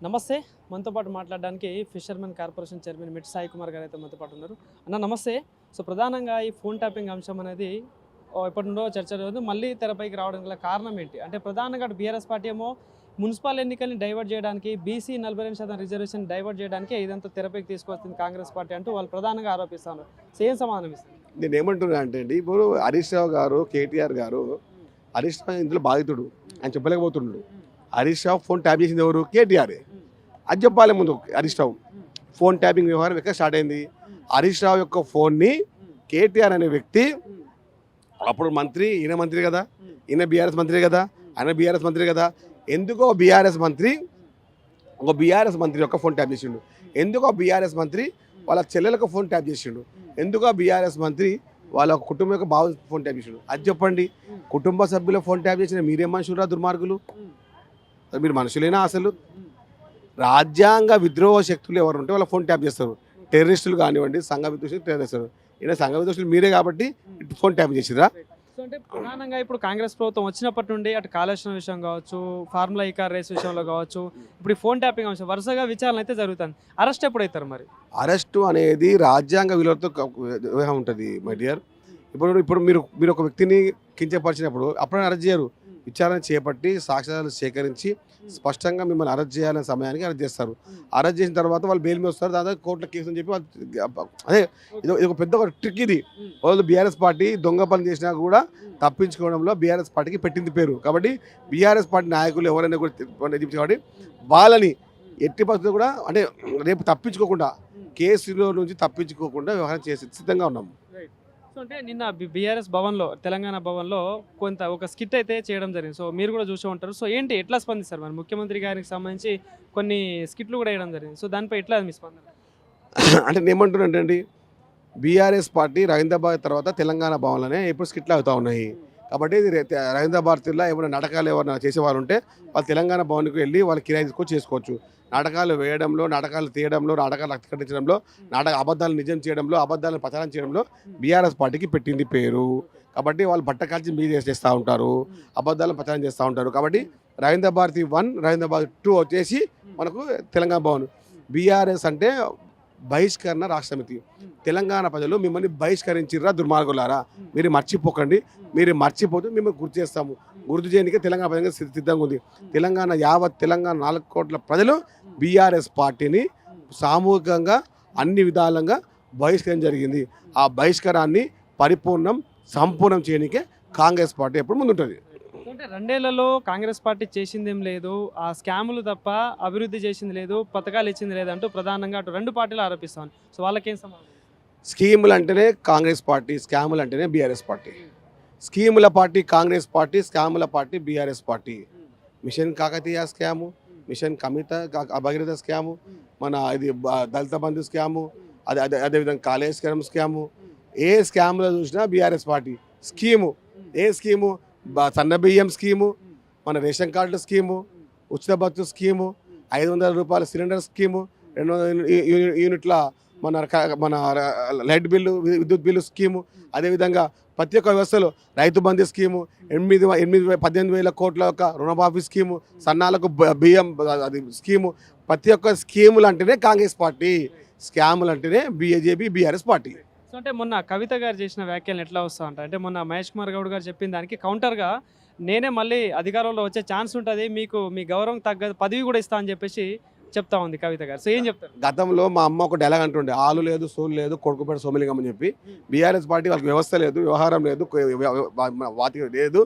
నమస్తే. మనతో పాటు మాట్లాడడానికి ఫిషర్మెన్ కార్పొరేషన్ చైర్మన్ మిట్ సాయి కుమార్ గారు అయితే మనతో పాటు ఉన్నారు. అన్న నమస్తే. సో ప్రధానంగా ఈ ఫోన్ ట్యాపింగ్ అంశం అనేది ఎప్పటి నుండో చర్చ జరుగుతుంది. మళ్ళీ తెరపైకి రావడం గల కారణం ఏంటి అంటే ప్రధానంగా బీఆర్ఎస్ పార్టీ ఏమో మున్సిపల్ ఎన్నికల్ని డైవర్ట్ చేయడానికి, బీసీ 42% రిజర్వేషన్ డైవర్ట్ చేయడానికి ఇదంతా తెరపైకి తీసుకొస్తుంది కాంగ్రెస్ పార్టీ అంటూ వాళ్ళు ప్రధానంగా ఆరోపిస్తున్నారు. సేమ్ సమాధానం ఇస్తారు. నేను ఏమంటున్నా అంటే అండి, ఇప్పుడు హరీష్ రావు గారు, కేటీఆర్ గారు, హరీష్ రావు ఇందులో బాధితుడు, ఆయన చెప్పలేకపోతున్నాడు. హరీష్ రావు ఫోన్ ట్యాప్ చేసింది ఎవరు? కేటీఆర్. అది చెప్పాలి ముందు. హరీష్ రావు ఫోన్ ట్యాపింగ్ వ్యవహారం ఎక్కడ స్టార్ట్ అయింది? హరీష్ రావు యొక్క ఫోన్ని కేటీఆర్ అనే వ్యక్తి, అప్పుడు మంత్రి, ఈయన మంత్రి కదా, ఈయన బీఆర్ఎస్ మంత్రి కదా, ఆయన బీఆర్ఎస్ మంత్రి కదా, ఎందుకో బీఆర్ఎస్ మంత్రి యొక్క ఫోన్ ట్యాప్ చేసిండు. ఎందుకో బీఆర్ఎస్ మంత్రి వాళ్ళ చెల్లెలకు ఫోన్ ట్యాప్ చేసిండు. ఎందుకో బీఆర్ఎస్ మంత్రి వాళ్ళ కుటుంబం యొక్క బావ ఫోన్ ట్యాప్ చేసిండు. అది చెప్పండి. కుటుంబ సభ్యుల ఫోన్ ట్యాప్ చేసిన మీరేం మనుషులురా దుర్మార్గులు? మీరు మనుషులేనా? అసలు రాజ్యాంగ విద్రోహ శక్తులు ఎవరు ఉంటే వాళ్ళ ఫోన్ ట్యాప్ చేస్తారు. టెర్రరిస్టులు కానివ్వండి, సంఘ విద్వేషులు ట్యాప్ చేస్తారు. ఈయన సంఘ విద్వేషులు మీరే కాబట్టి ఫోన్ ట్యాప్ చేసిరా. సో అంటే ప్రధానంగా ఇప్పుడు కాంగ్రెస్ ప్రభుత్వం వచ్చినప్పటి నుండి అటు కాళేశ్వరం విషయం కావచ్చు, ఫార్ములా ఈ కార్ రేస్ విషయంలో కావచ్చు, ఇప్పుడు ఈ ఫోన్ ట్యాపింగ్ అంశం వరుసగా విచారణ అయితే జరుగుతుంది. అరెస్ట్ ఎప్పుడు అవుతారు మరి? అరెస్టు అనేది రాజ్యాంగ విలువలతో వ్యవహారం ఉంటుంది మై డియర్. ఇప్పుడు మీరు ఒక వ్యక్తిని కించపరిచినప్పుడు అప్పుడే అరెస్ట్ చేయరు. విచారణ చేపట్టి సాక్ష్యాలు సేకరించి స్పష్టంగా మిమ్మల్ని అరెస్ట్ చేయాలనే సమయానికి అరెస్ట్ చేస్తారు. అరెస్ట్ చేసిన తర్వాత వాళ్ళు బెయిల్ మీద వస్తారు. దాదాపు కోర్టులో కేసు అని చెప్పి అదే ఇది ఒక పెద్ద ట్రిక్. ఇది వాళ్ళు బీఆర్ఎస్ పార్టీ దొంగ పని చేసినా కూడా తప్పించుకోవడంలో బీఆర్ఎస్ పార్టీకి పెట్టింది పేరు. కాబట్టి బీఆర్ఎస్ పార్టీ నాయకులు ఎవరైనా కూడా కాబట్టి వాళ్ళని ఎట్టి పరిస్థితుల్లో కూడా అంటే రేపు తప్పించుకోకుండా, కేసులో నుంచి తప్పించుకోకుండా వ్యవహారం చేసి సిద్ధంగా ఉన్నాము. సో అంటే నిన్న బీఆర్ఎస్ భవన్లో, తెలంగాణ భవన్లో ఒక స్కిట్ అయితే చేయడం జరిగింది. సో మీరు కూడా చూసే ఉంటారు. సో ఏంటి, ఎట్లా స్పందిస్తారు మరి? ముఖ్యమంత్రి గారికి సంబంధించి కొన్ని స్కిట్లు కూడా వేయడం జరిగింది. సో దానిపై ఎట్లా మీ స్పందన? అంటే నేను ఏమంటున్నాను అండి, బీఆర్ఎస్ పార్టీ రవీంద్రబాద్ తర్వాత తెలంగాణ భవన్లోనే ఇప్పుడు స్కిట్లు అవుతూ ఉన్నాయి. కాబట్టి రవీంద్రభారతిలో ఏమైనా నాటకాలు ఎవరైనా చేసేవాళ్ళు ఉంటే వాళ్ళు తెలంగాణ భవన్కి వెళ్ళి వాళ్ళు కిరాయి తీసుకొని చేసుకోవచ్చు. నాటకాలు వేయడంలో, నాటకాలు తీయడంలో, నాటకాలు రక్తి కట్టించడంలో, అబద్ధాలు నిజం చేయడంలో, అబద్ధాలను ప్రచారం చేయడంలో బీఆర్ఎస్ పార్టీకి పెట్టింది పేరు. కాబట్టి వాళ్ళు బట్ట కాల్చి మీద చేస్తూ ఉంటారు, అబద్ధాలను ప్రచారం చేస్తూ ఉంటారు. కాబట్టి రవీంద్రభారతి 1, రవీంద్రభారతి 2 వచ్చేసి మనకు తెలంగాణ భవన్. బీఆర్ఎస్ అంటే బహిష్కరణ రాష్ట్ర సమితి. తెలంగాణ ప్రజలు మిమ్మల్ని బహిష్కరించిర్రా దుర్మార్గులారా, మీరు మర్చిపోకండి. మీరు మర్చిపోతే మిమ్మల్ని గుర్తు చేస్తాము. గుర్తు చేయడానికి తెలంగాణ ప్రజలు సిద్ధంగా ఉంది. యావత్ తెలంగాణ 4 కోట్ల ప్రజలు బీఆర్ఎస్ పార్టీని సామూహికంగా అన్ని విధాలుగా బహిష్కరణ జరిగింది. ఆ బహిష్కరాన్ని సంపూర్ణం చేయడానికే కాంగ్రెస్ పార్టీ ఎప్పుడు ముందుంటుంది. అంటే 2 ఏళ్లలో కాంగ్రెస్ పార్టీ చేసిందేం లేదు, ఆ స్కాములు తప్ప అభివృద్ధి చేసింది లేదు, పథకాలు ఇచ్చింది లేదంటూ ప్రధానంగా అటు 2 పార్టీలు ఆరోపిస్తాను. సో వాళ్ళకేం సమాధానం? స్కీములు అంటేనే కాంగ్రెస్ పార్టీ, స్కాములు అంటేనే బీఆర్ఎస్ పార్టీ. స్కీముల పార్టీ కాంగ్రెస్ పార్టీ, స్కాముల party BRS party. Mission Kakatiya scam, mission Bhagiratha scam, మన ఇది దళిత బంధు స్కాము, అదేవిధంగా కాళేశ్వరం స్కాము. ఏ స్కామ్లో చూసినా బీఆర్ఎస్ పార్టీ. ఏ స్కీము? సన్నబియ్యం స్కీము, మన రేషన్ కార్డుల స్కీము, ఉచిత బస్సు స్కీము, 500 రూపాయల సిలిండర్ స్కీము, 200 యూనిట్ల మన లైట్ బిల్లు, విద్యుత్ బిల్లు స్కీము. అదేవిధంగా ప్రతి ఒక్క వ్యవస్థలో రైతు బంధు స్కీము, 18,000 కోట్ల యొక్క రుణమాఫీ స్కీము, సన్నాలకు బియ్యం అది స్కీము. ప్రతి ఒక్క స్కీములు అంటేనే కాంగ్రెస్ పార్టీ, స్కాములు అంటేనే బీఆర్ఎస్ పార్టీ. సో అంటే మొన్న కవిత గారు చేసిన వ్యాఖ్యలను ఎట్లా వస్తూ ఉంటాయి అంటే మొన్న మహేష్ కుమార్ గౌడ్ గారు చెప్పిన దానికి కౌంటర్గా నేనే మళ్ళీ అధికారంలో వచ్చే ఛాన్స్ ఉంటుంది, మీకు మీ గౌరవం తగ్గ పదవి కూడా ఇస్తా అని చెప్పేసి చెప్తా ఉంది కవిత గారు. సో ఏం చెప్తారు? గతంలో మా అమ్మ ఒక డైలాగ్ అంటుండే, ఆలు లేదు, సోలు లేదు, కొడుకుపేట సోమలింగం అని చెప్పి. బీఆర్ఎస్ పార్టీ వాళ్ళకి వ్యవస్థ లేదు, వ్యవహారం లేదు, వాటి లేదు,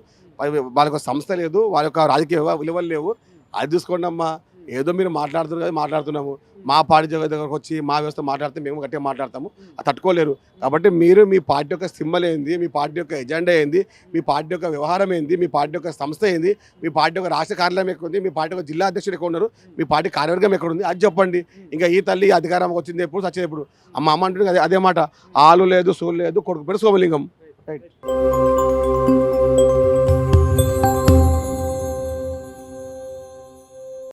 వాళ్ళకి సంస్థ లేదు, వాళ్ళ యొక్క రాజకీయ విలువలు లేవు. అది చూసుకోండి అమ్మా. ఏదో మీరు మాట్లాడుతున్నాము. మా పార్టీ దగ్గరకు వచ్చి మా వ్యవస్థ మాట్లాడితే మేము గట్టిగా మాట్లాడతాము, అది తట్టుకోలేరు. కాబట్టి మీరు మీ పార్టీ యొక్క సింబల్ ఏంది, మీ పార్టీ యొక్క ఎజెండా ఏంది, మీ పార్టీ యొక్క వ్యవహారం ఏంది, మీ పార్టీ యొక్క సంస్థ ఏంది, మీ పార్టీ యొక్క రాష్ట్ర కార్యాలయం ఎక్కడ ఉంది, మీ పార్టీ యొక్క జిల్లా అధ్యక్షుడు ఎక్కడ ఉన్నారు, మీ పార్టీ కార్యవర్గం ఎక్కడ ఉంది, అది చెప్పండి. ఇంకా ఈ తల్లి అధికారం వచ్చింది ఎప్పుడు, సచ్చేది ఎప్పుడు? అమ్మ అంటుంది అదే మాట, ఆలు లేదు, సోలు లేదు, కొడుకు పేరు సోమలింగం. రైట్.